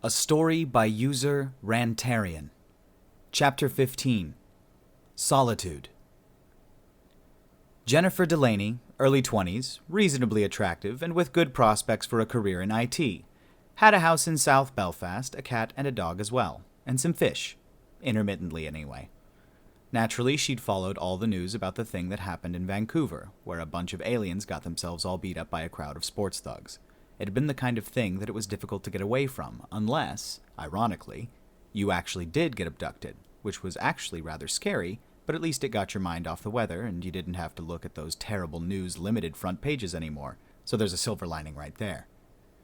A story by user Rantarian. Chapter 15. Solitude. Jennifer Delaney, early 20s, reasonably attractive and with good prospects for a career in IT. Had a house in South Belfast, a cat and a dog as well, and some fish. Intermittently anyway. Naturally, she'd followed all the news about the thing that happened in Vancouver, where a bunch of aliens got themselves all beat up by a crowd of sports thugs. It had been the kind of thing that it was difficult to get away from, unless, ironically, you actually did get abducted, which was actually rather scary, but at least it got your mind off the weather and you didn't have to look at those terrible news limited front pages anymore, so there's a silver lining right there.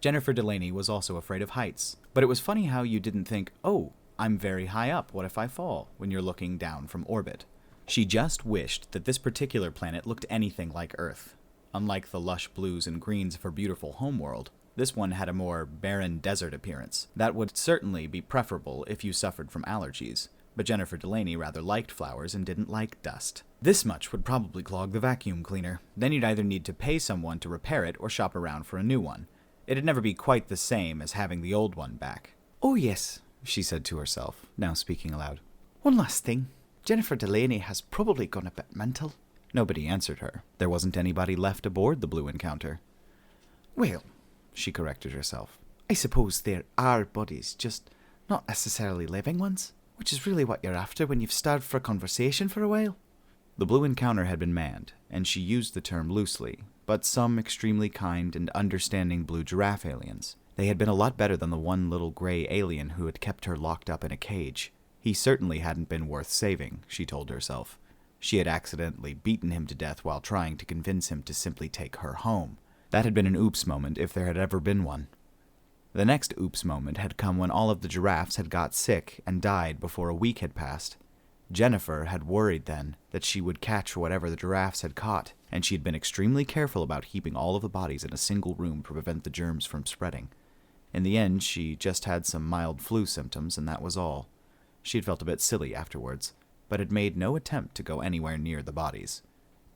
Jennifer Delaney was also afraid of heights, but it was funny how you didn't think, oh, I'm very high up, what if I fall, when you're looking down from orbit. She just wished that this particular planet looked anything like Earth. Unlike the lush blues and greens of her beautiful homeworld, this one had a more barren desert appearance. That would certainly be preferable if you suffered from allergies, but Jennifer Delaney rather liked flowers and didn't like dust. This much would probably clog the vacuum cleaner. Then you'd either need to pay someone to repair it or shop around for a new one. It'd never be quite the same as having the old one back. "Oh yes," she said to herself, now speaking aloud. "One last thing. Jennifer Delaney has probably gone a bit mental." Nobody answered her. There wasn't anybody left aboard the Blue Encounter. "Well," she corrected herself, "I suppose there are bodies, just not necessarily living ones, which is really what you're after when you've starved for conversation for a while." The Blue Encounter had been manned, and she used the term loosely, but some extremely kind and understanding blue giraffe aliens. They had been a lot better than the one little gray alien who had kept her locked up in a cage. He certainly hadn't been worth saving, she told herself. She had accidentally beaten him to death while trying to convince him to simply take her home. That had been an oops moment if there had ever been one. The next oops moment had come when all of the giraffes had got sick and died before a week had passed. Jennifer had worried then that she would catch whatever the giraffes had caught, and she had been extremely careful about keeping all of the bodies in a single room to prevent the germs from spreading. In the end, she just had some mild flu symptoms, and that was all. She had felt a bit silly afterwards, but had made no attempt to go anywhere near the bodies.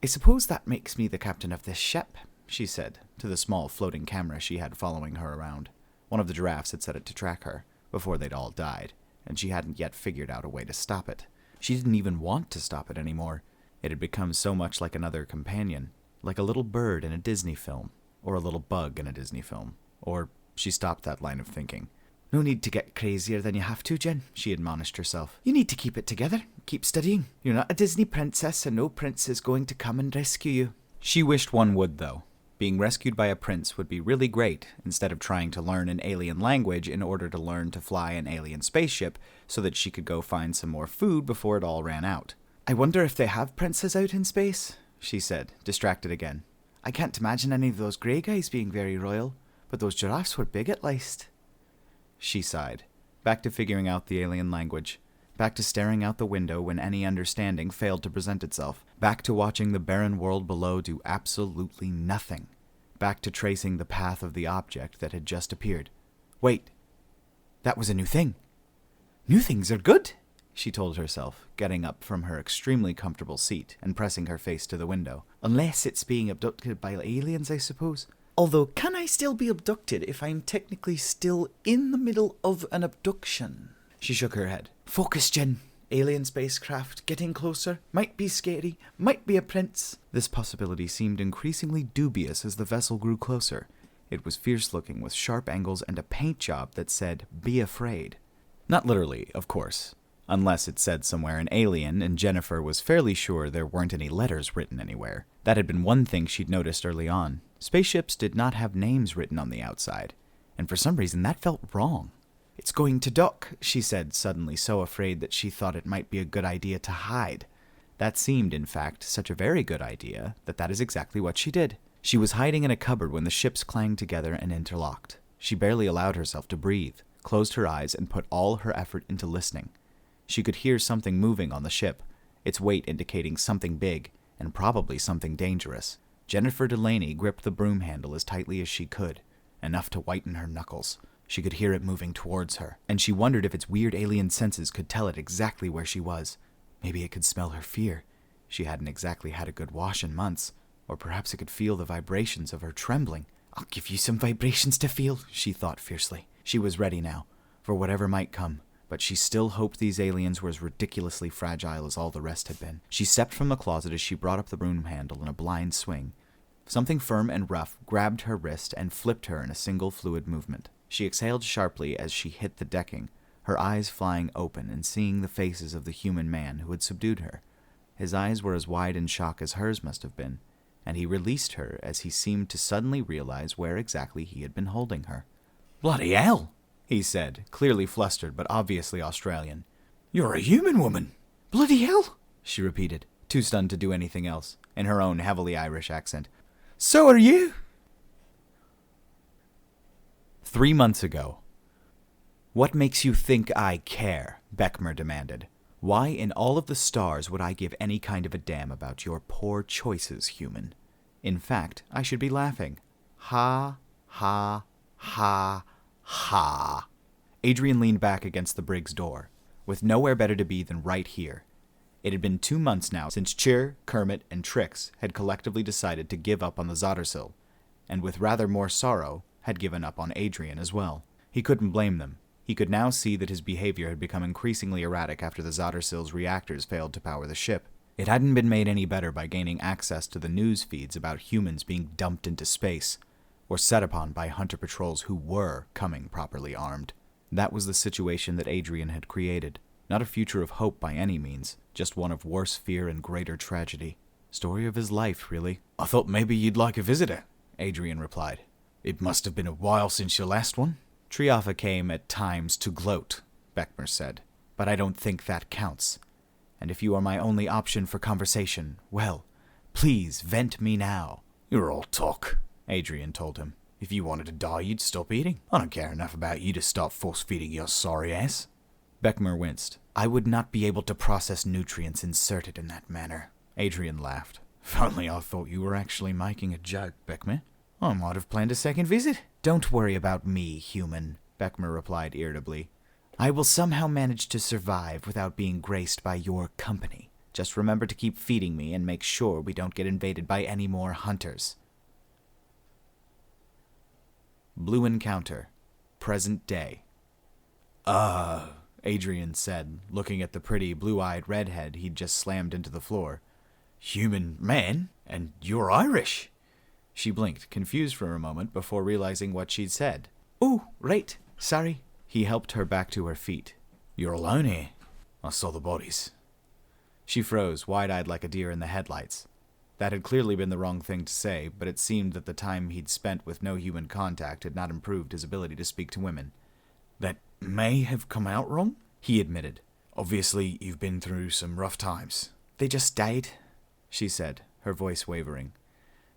"I suppose that makes me the captain of this ship," she said, to the small floating camera she had following her around. One of the giraffes had set it to track her, before they'd all died, and she hadn't yet figured out a way to stop it. She didn't even want to stop it anymore. It had become so much like another companion, like a little bird in a Disney film, or a little bug in a Disney film, or she stopped that line of thinking. "No need to get crazier than you have to, Jen," she admonished herself. "You need to keep it together, keep studying. You're not a Disney princess, and no prince is going to come and rescue you." She wished one would, though. Being rescued by a prince would be really great, instead of trying to learn an alien language in order to learn to fly an alien spaceship so that she could go find some more food before it all ran out. "I wonder if they have princes out in space," she said, distracted again. "I can't imagine any of those grey guys being very royal, but those giraffes were big at least." She sighed, back to figuring out the alien language, back to staring out the window when any understanding failed to present itself, back to watching the barren world below do absolutely nothing, back to tracing the path of the object that had just appeared. "Wait, that was a new thing. New things are good," she told herself, getting up from her extremely comfortable seat and pressing her face to the window. "Unless it's being abducted by aliens, I suppose. Although, can I still be abducted if I'm technically still in the middle of an abduction?" She shook her head. "Focus, Jen. Alien spacecraft, getting closer. Might be scary. Might be a prince." This possibility seemed increasingly dubious as the vessel grew closer. It was fierce-looking with sharp angles and a paint job that said, "Be afraid." Not literally, of course. Unless it said somewhere an alien, and Jennifer was fairly sure there weren't any letters written anywhere. That had been one thing she'd noticed early on. Spaceships did not have names written on the outside, and for some reason that felt wrong. "It's going to dock," she said, suddenly so afraid that she thought it might be a good idea to hide. That seemed, in fact, such a very good idea that is exactly what she did. She was hiding in a cupboard when the ships clanged together and interlocked. She barely allowed herself to breathe, closed her eyes, and put all her effort into listening. She could hear something moving on the ship, its weight indicating something big, and probably something dangerous. Jennifer Delaney gripped the broom handle as tightly as she could, enough to whiten her knuckles. She could hear it moving towards her, and she wondered if its weird alien senses could tell it exactly where she was. Maybe it could smell her fear. She hadn't exactly had a good wash in months, or perhaps it could feel the vibrations of her trembling. "I'll give you some vibrations to feel," she thought fiercely. She was ready now. for whatever might come, but she still hoped these aliens were as ridiculously fragile as all the rest had been. She stepped from the closet as she brought up the broom handle in a blind swing. Something firm and rough grabbed her wrist and flipped her in a single fluid movement. She exhaled sharply as she hit the decking, her eyes flying open and seeing the faces of the human man who had subdued her. His eyes were as wide in shock as hers must have been, and he released her as he seemed to suddenly realize where exactly he had been holding her. "Bloody hell," he said, clearly flustered but obviously Australian. "You're a human woman." "Bloody hell," she repeated, too stunned to do anything else, in her own heavily Irish accent. "So are you?" 3 months ago. "What makes you think I care?" Beckmer demanded. "Why in all of the stars would I give any kind of a damn about your poor choices, human? In fact, I should be laughing. Ha, ha, ha, ha." Adrian leaned back against the brig's door, with nowhere better to be than right here. It had been 2 months now since Chir, Kermit, and Trix had collectively decided to give up on the Zottersill, and with rather more sorrow, had given up on Adrian as well. He couldn't blame them. He could now see that his behavior had become increasingly erratic after the Zottersill's reactors failed to power the ship. It hadn't been made any better by gaining access to the news feeds about humans being dumped into space, or set upon by hunter patrols who were coming properly armed. That was the situation that Adrian had created. Not a future of hope by any means, just one of worse fear and greater tragedy. Story of his life, really. "I thought maybe you'd like a visitor," Adrian replied. "It must have been a while since your last one." "Triafa came at times to gloat," Beckmer said, "but I don't think that counts. And if you are my only option for conversation, well, please vent me now." "You're all talk," Adrian told him. "If you wanted to die, you'd stop eating. I don't care enough about you to start force-feeding your sorry ass." Beckmer winced. "I would not be able to process nutrients inserted in that manner." Adrian laughed. "If only I thought you were actually making a joke, Beckmer. I might have planned a second visit." "Don't worry about me, human," Beckmer replied irritably. "I will somehow manage to survive without being graced by your company. Just remember to keep feeding me and make sure we don't get invaded by any more hunters." Blue Encounter. Present day. Adrian said, looking at the pretty, blue-eyed redhead he'd just slammed into the floor. "Human man? And you're Irish?" She blinked, confused for a moment before realizing what she'd said. "Oh, right. Sorry." He helped her back to her feet. "You're alone here? I saw the bodies." She froze, wide-eyed like a deer in the headlights. That had clearly been the wrong thing to say, but it seemed that the time he'd spent with no human contact had not improved his ability to speak to women. "That may have come out wrong," he admitted. "Obviously, you've been through some rough times." "They just died," she said, her voice wavering.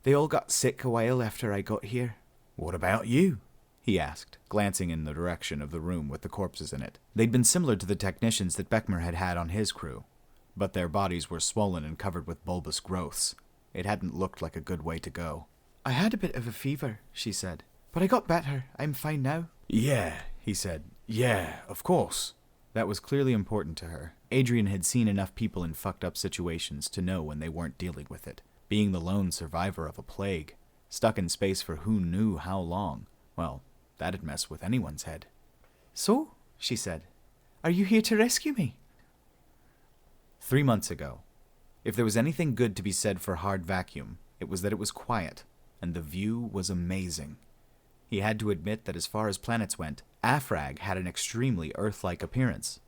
"They all got sick a while after I got here." "What about you?" he asked, glancing in the direction of the room with the corpses in it. They'd been similar to the technicians that Beckmer had had on his crew, but their bodies were swollen and covered with bulbous growths. It hadn't looked like a good way to go. "I had a bit of a fever," she said, "but I got better. I'm fine now." "Yeah," he said. "Yeah, of course." That was clearly important to her. Adrian had seen enough people in fucked up situations to know when they weren't dealing with it. Being the lone survivor of a plague, stuck in space for who knew how long, well, that'd mess with anyone's head. "So," she said, "are you here to rescue me?" 3 months ago. If there was anything good to be said for Hard Vacuum, it was that it was quiet, and the view was amazing. He had to admit that as far as planets went, Afrag had an extremely Earth-like appearance.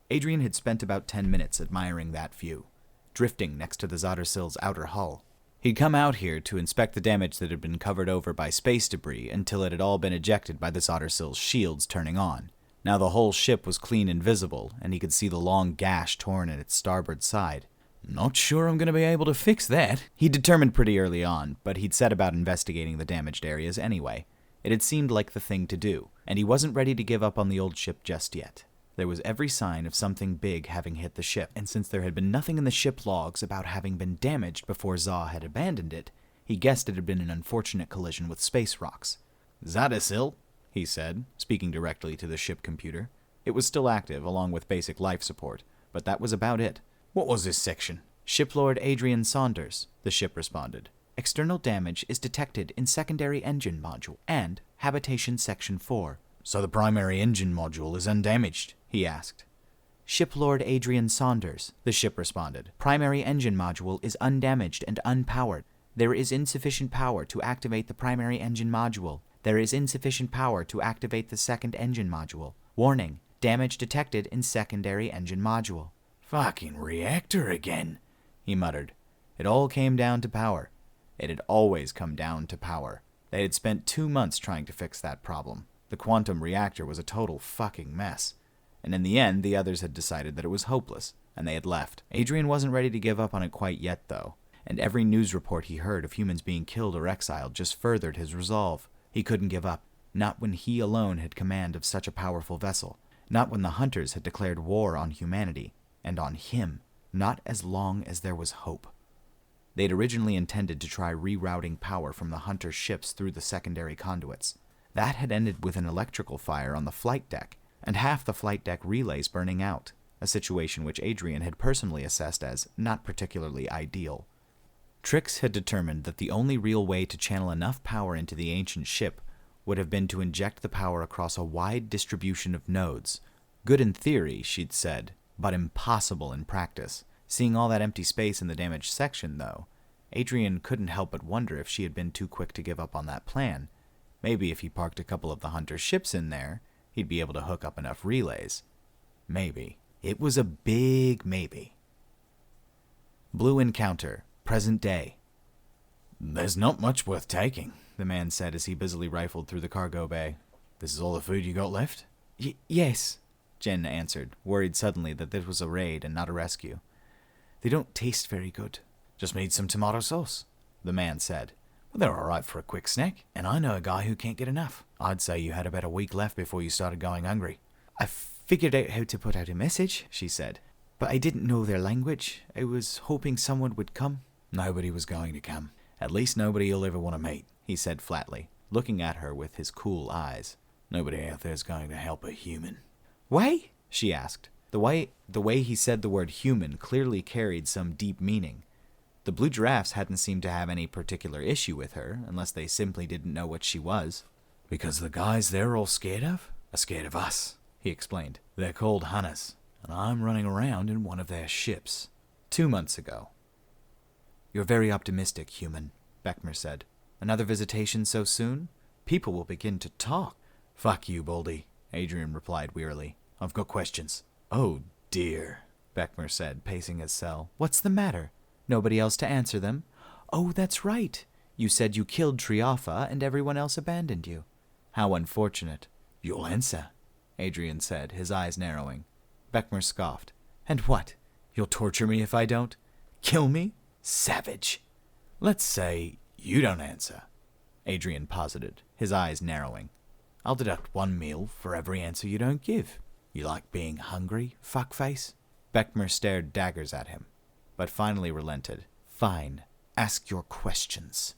Adrian had spent about 10 minutes admiring that view, drifting next to the Zottersill's outer hull. He'd come out here to inspect the damage that had been covered over by space debris until it had all been ejected by the Zottersill's shields turning on. Now the whole ship was clean and visible, and he could see the long gash torn in its starboard side. "Not sure I'm going to be able to fix that," He'd determined pretty early on, but he'd set about investigating the damaged areas anyway. It had seemed like the thing to do, and he wasn't ready to give up on the old ship just yet. There was every sign of something big having hit the ship, and since there had been nothing in the ship logs about having been damaged before Za had abandoned it, he guessed it had been an unfortunate collision with space rocks. "Zottersill," he said, speaking directly to the ship computer. It was still active, along with basic life support, but that was about it. "What was this section?" "Shiplord Adrian Saunders," the ship responded. "External damage is detected in secondary engine module and habitation section 4. So the primary engine module is undamaged? He asked. Shiplord Adrian Saunders, the ship responded. Primary engine module is undamaged and unpowered. There is insufficient power to activate the primary engine module. There is insufficient power to activate the second engine module. Warning, damage detected in secondary engine module. Fucking reactor again, he muttered. It all came down to power. It had always come down to power. They had spent 2 months trying to fix that problem. The quantum reactor was a total fucking mess. And in the end, the others had decided that it was hopeless, and they had left. Adrian wasn't ready to give up on it quite yet, though. And every news report he heard of humans being killed or exiled just furthered his resolve. He couldn't give up, not when he alone had command of such a powerful vessel, not when the Hunters had declared war on humanity, and on him, not as long as there was hope. They'd originally intended to try rerouting power from the Hunter ships through the secondary conduits. That had ended with an electrical fire on the flight deck, and half the flight deck relays burning out, a situation which Adrian had personally assessed as not particularly ideal. Trix had determined that the only real way to channel enough power into the ancient ship would have been to inject the power across a wide distribution of nodes. Good in theory, she'd said, but impossible in practice. Seeing all that empty space in the damaged section, though, Adrian couldn't help but wonder if she had been too quick to give up on that plan. Maybe if he parked a couple of the Hunter ships in there, he'd be able to hook up enough relays. Maybe. It was a big maybe. Blue Encounter. Present day. There's not much worth taking, the man said as he busily rifled through the cargo bay. This is all the food you got left? Yes, Jen answered, worried suddenly that this was a raid and not a rescue. They don't taste very good. Just need some tomato sauce, the man said. Well, they're all right for a quick snack, and I know a guy who can't get enough. I'd say you had about a week left before you started going hungry. I figured out how to put out a message, she said, but I didn't know their language. I was hoping someone would come. Nobody was going to come. At least nobody you'll ever want to meet, he said flatly, looking at her with his cool eyes. Nobody out there's going to help a human. Why? She asked. The way he said the word human clearly carried some deep meaning. The blue giraffes hadn't seemed to have any particular issue with her, unless they simply didn't know what she was. Because the guys they're all scared of are scared of us, he explained. They're called Hunters, and I'm running around in one of their ships. 2 months ago. You're very optimistic, human, Beckmer said. Another visitation so soon? People will begin to talk. Fuck you, Baldy, Adrian replied wearily. I've got questions. Oh, dear, Beckmer said, pacing his cell. What's the matter? Nobody else to answer them? Oh, that's right. You said you killed Triafa and everyone else abandoned you. How unfortunate. You'll answer, Adrian said, his eyes narrowing. Beckmer scoffed. And what? You'll torture me if I don't? Kill me? Savage. Let's say you don't answer, Adrian posited, his eyes narrowing. I'll deduct 1 meal for every answer you don't give. You like being hungry, fuckface? Beckmer stared daggers at him, but finally relented. Fine. Ask your questions.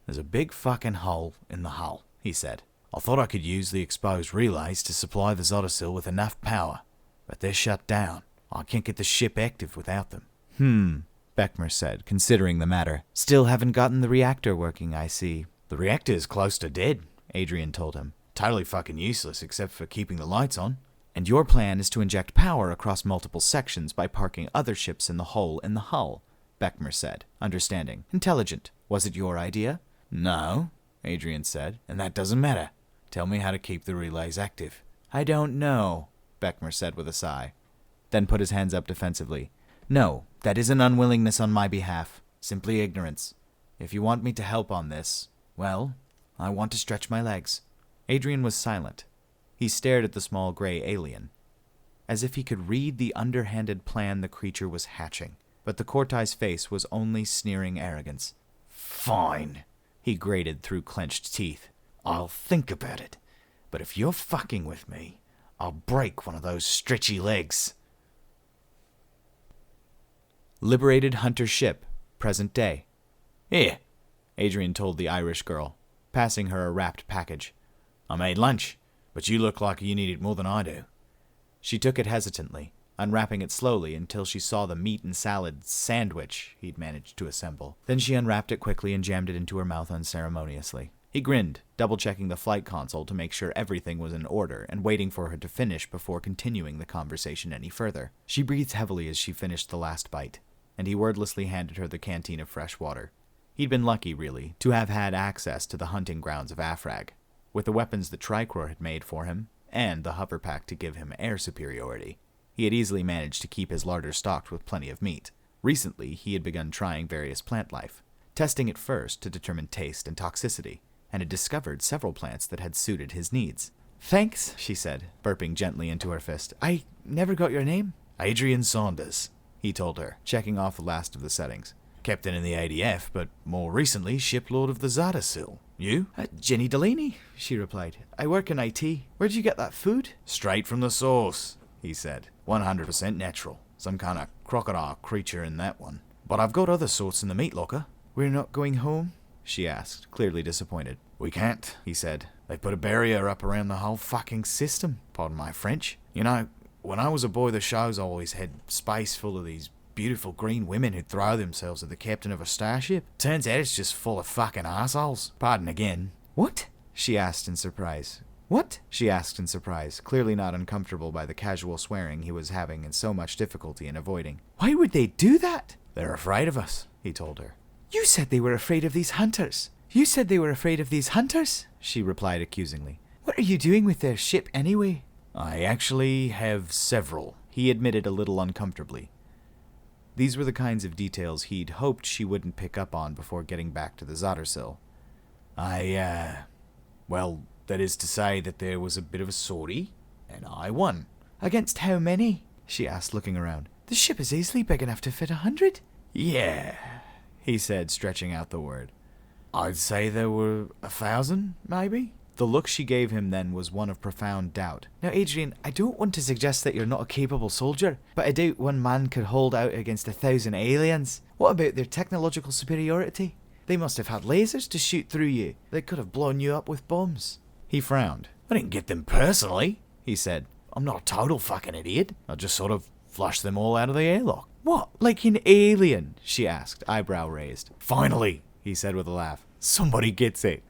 There's a big fucking hole in the hull, he said. I thought I could use the exposed relays to supply the Zotosil with enough power, but they're shut down. I can't get the ship active without them. Beckmer said, considering the matter. Still haven't gotten the reactor working, I see. The reactor's close to dead, Adrian told him. Totally fucking useless except for keeping the lights on. And your plan is to inject power across multiple sections by parking other ships in the hole in the hull, Beckmer said, understanding. Intelligent. Was it your idea? No, Adrian said, and that doesn't matter. Tell me how to keep the relays active. I don't know, Beckmer said with a sigh, then put his hands up defensively. No, that isn't unwillingness on my behalf, simply ignorance. If you want me to help on this, well, I want to stretch my legs. Adrian was silent. He stared at the small gray alien, as if he could read the underhanded plan the creature was hatching. But the Cortai's face was only sneering arrogance. Fine, he grated through clenched teeth. I'll think about it. But if you're fucking with me, I'll break one of those stretchy legs. Liberated Hunter ship, present day. Here, Adrian told the Irish girl, passing her a wrapped package. I made lunch, but you look like you need it more than I do. She took it hesitantly, unwrapping it slowly until she saw the meat and salad sandwich he'd managed to assemble. Then she unwrapped it quickly and jammed it into her mouth unceremoniously. He grinned, double-checking the flight console to make sure everything was in order and waiting for her to finish before continuing the conversation any further. She breathed heavily as she finished the last bite, and he wordlessly handed her the canteen of fresh water. He'd been lucky, really, to have had access to the hunting grounds of Afrag, with the weapons that Tricor had made for him, and the hoverpack to give him air superiority. He had easily managed to keep his larder stocked with plenty of meat. Recently, he had begun trying various plant life, testing it first to determine taste and toxicity, and had discovered several plants that had suited his needs. Thanks, she said, burping gently into her fist. I never got your name. Adrian Saunders, he told her, checking off the last of the settings. Captain in the ADF, but more recently, shiplord of the Zardasil. You? Jenny Delaney, she replied. I work in IT. Where'd you get that food? Straight from the source, he said. 100% natural. Some kind of crocodile creature in that one. But I've got other sorts in the meat locker. We're not going home? She asked, clearly disappointed. We can't, he said. They put a barrier up around the whole fucking system. Pardon my French. You know, when I was a boy, the shows always had space full of these beautiful green women who'd throw themselves at the captain of a starship. Turns out it's just full of fucking assholes. Pardon again. What? She asked in surprise. What? She asked in surprise, clearly not uncomfortable by the casual swearing he was having and so much difficulty in avoiding. Why would they do that? They're afraid of us, he told her. You said they were afraid of these hunters. You said they were afraid of these hunters, she replied accusingly. What are you doing with their ship anyway? I actually have several, he admitted a little uncomfortably. These were the kinds of details he'd hoped she wouldn't pick up on before getting back to the Zottersill. Well, that is to say that there was a bit of a sortie, and I won. Against how many? She asked, looking around. The ship is easily big enough to fit 100. Yeah, he said, stretching out the word. I'd say there were 1,000, maybe? The look she gave him then was one of profound doubt. Now, Adrian, I don't want to suggest that you're not a capable soldier, but I doubt one man could hold out against 1,000 aliens. What about their technological superiority? They must have had lasers to shoot through you. They could have blown you up with bombs. He frowned. I didn't get them personally, he said. I'm not a total fucking idiot. I just sort of flushed them all out of the airlock. What, like an alien? She asked, eyebrow raised. Finally, he said with a laugh. Somebody gets it.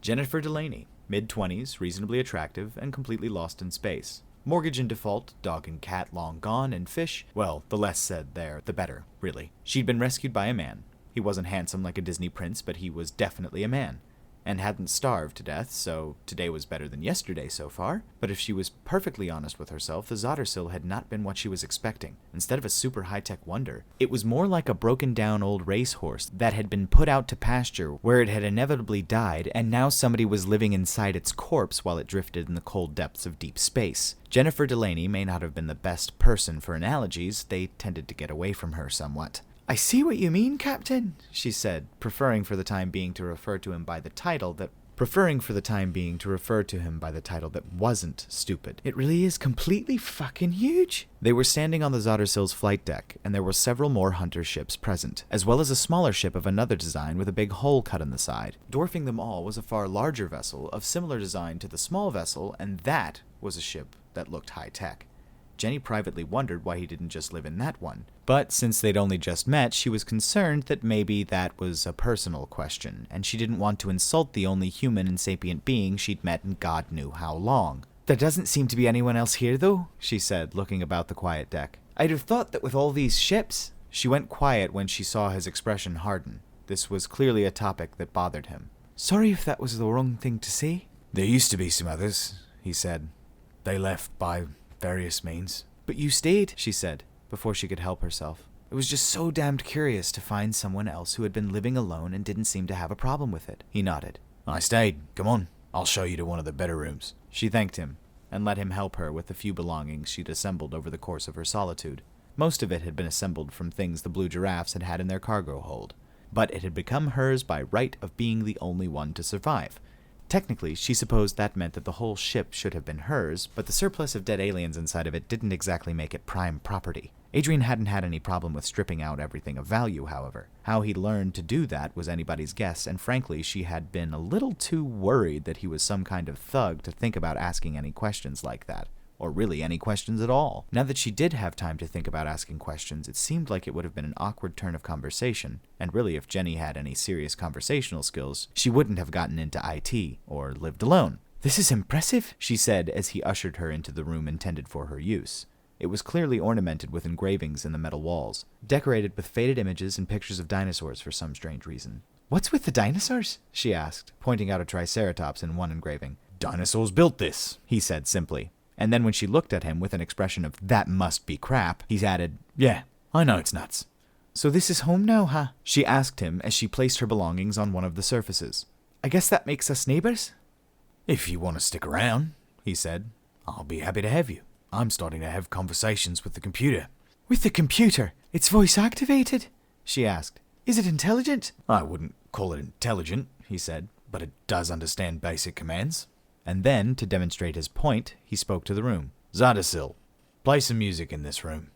Jennifer Delaney, mid-20s, reasonably attractive, and completely lost in space. Mortgage in default, dog and cat long gone, and fish, well, the less said there, the better, really. She'd been rescued by a man. He wasn't handsome like a Disney prince, but he was definitely a man. And hadn't starved to death, so today was better than yesterday so far. But if she was perfectly honest with herself, the Zottersill had not been what she was expecting. Instead of a super high-tech wonder, it was more like a broken-down old racehorse that had been put out to pasture where it had inevitably died, and now somebody was living inside its corpse while it drifted in the cold depths of deep space. Jennifer Delaney may not have been the best person for analogies. They tended to get away from her somewhat. I see what you mean, Captain, she said, preferring for the time being to refer to him by the title that wasn't stupid. It really is completely fucking huge. They were standing on the Zottersill's flight deck, and there were several more hunter ships present, as well as a smaller ship of another design with a big hole cut in the side. Dwarfing them all was a far larger vessel of similar design to the small vessel, and that was a ship that looked high-tech. Jenny privately wondered why he didn't just live in that one. But since they'd only just met, she was concerned that maybe that was a personal question, and she didn't want to insult the only human and sapient being she'd met in God knew how long. There doesn't seem to be anyone else here, though, she said, looking about the quiet deck. I'd have thought that with all these ships... She went quiet when she saw his expression harden. This was clearly a topic that bothered him. Sorry if that was the wrong thing to say. There used to be some others, he said. They left by various means. But you stayed, she said, before she could help herself. It was just so damned curious to find someone else who had been living alone and didn't seem to have a problem with it. He nodded. I stayed. Come on. I'll show you to one of the better rooms. She thanked him and let him help her with the few belongings she'd assembled over the course of her solitude. Most of it had been assembled from things the blue giraffes had had in their cargo hold, but it had become hers by right of being the only one to survive. Technically, she supposed that meant that the whole ship should have been hers, but the surplus of dead aliens inside of it didn't exactly make it prime property. Adrian hadn't had any problem with stripping out everything of value, however. How he learned to do that was anybody's guess, and frankly, she had been a little too worried that he was some kind of thug to think about asking any questions like that. or really any questions at all. Now that she did have time to think about asking questions, it seemed like it would have been an awkward turn of conversation, and really if Jenny had any serious conversational skills, she wouldn't have gotten into IT or lived alone. "This is impressive," she said as he ushered her into the room intended for her use. It was clearly ornamented with engravings in the metal walls, decorated with faded images and pictures of dinosaurs for some strange reason. "What's with the dinosaurs?" she asked, pointing out a triceratops in one engraving. "Dinosaurs built this," he said simply. And then when she looked at him with an expression of "that must be crap," he added, "Yeah, I know it's nuts." "So this is home now, huh?" she asked him as she placed her belongings on one of the surfaces. "I guess that makes us neighbors?" "If you want to stick around," he said, "I'll be happy to have you. I'm starting to have conversations with the computer." "With the computer? It's voice activated?" she asked. "Is it intelligent?" "I wouldn't call it intelligent," he said, "but it does understand basic commands." And then, to demonstrate his point, he spoke to the room. "Zardasil, play some music in this room."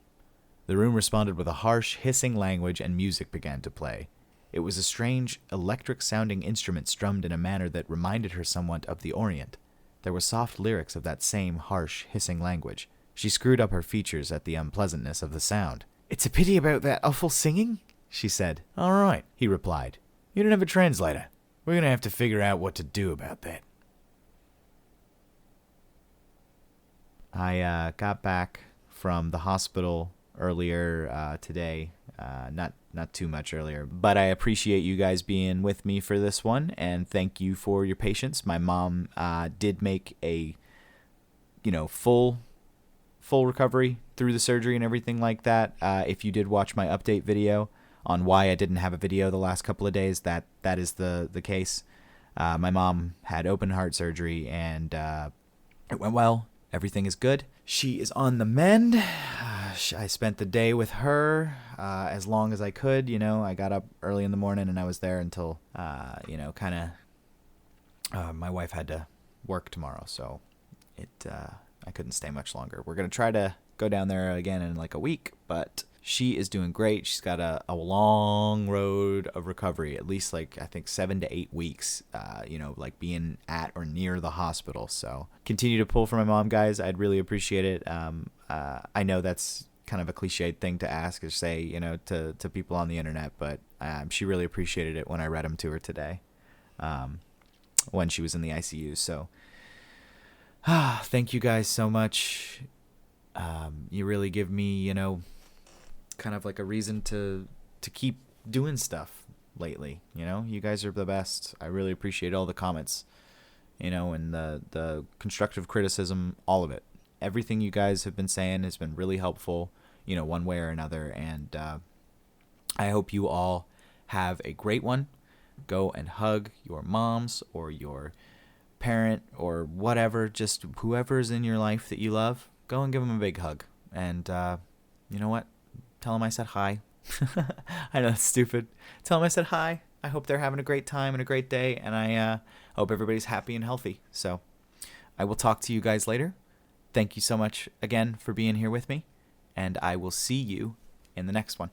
The room responded with a harsh, hissing language, and music began to play. It was a strange, electric-sounding instrument strummed in a manner that reminded her somewhat of the Orient. There were soft lyrics of that same harsh, hissing language. She screwed up her features at the unpleasantness of the sound. "It's a pity about that awful singing," she said. "All right," he replied. "You don't have a translator. We're going to have to figure out what to do about that." I got back from the hospital earlier today, not too much earlier, but I appreciate you guys being with me for this one, and thank you for your patience. My mom did make a, full recovery through the surgery and everything like that. If you did watch my update video on why I didn't have a video the last couple of days, that is the case. My mom had open heart surgery, and it went well. Everything is good. She is on the mend. I spent the day with her as long as I could. I got up early in the morning and I was there until, my wife had to work tomorrow, so I couldn't stay much longer. We're going to try to go down there again in like a week, but she is doing great. She's got a long road of recovery, at least I think 7 to 8 weeks, being at or near the hospital. So continue to pull for my mom, guys. I'd really appreciate it. I know that's kind of a cliched thing to ask or say, to people on the internet, but she really appreciated it when I read them to her today, when she was in the ICU. So thank you guys so much. You really give me, kind of like a reason to keep doing stuff lately. You guys are the best. I really appreciate all the comments, and the constructive criticism, all of it. Everything you guys have been saying has been really helpful, one way or another. And I hope you all have a great one. Go and hug your moms or your parent or whatever, just whoever's in your life that you love. Go and give them a big hug. And you know what? Tell them I said hi. I know that's stupid. Tell them I said hi. I hope they're having a great time and a great day, and I hope everybody's happy and healthy. So I will talk to you guys later. Thank you so much again for being here with me, and I will see you in the next one.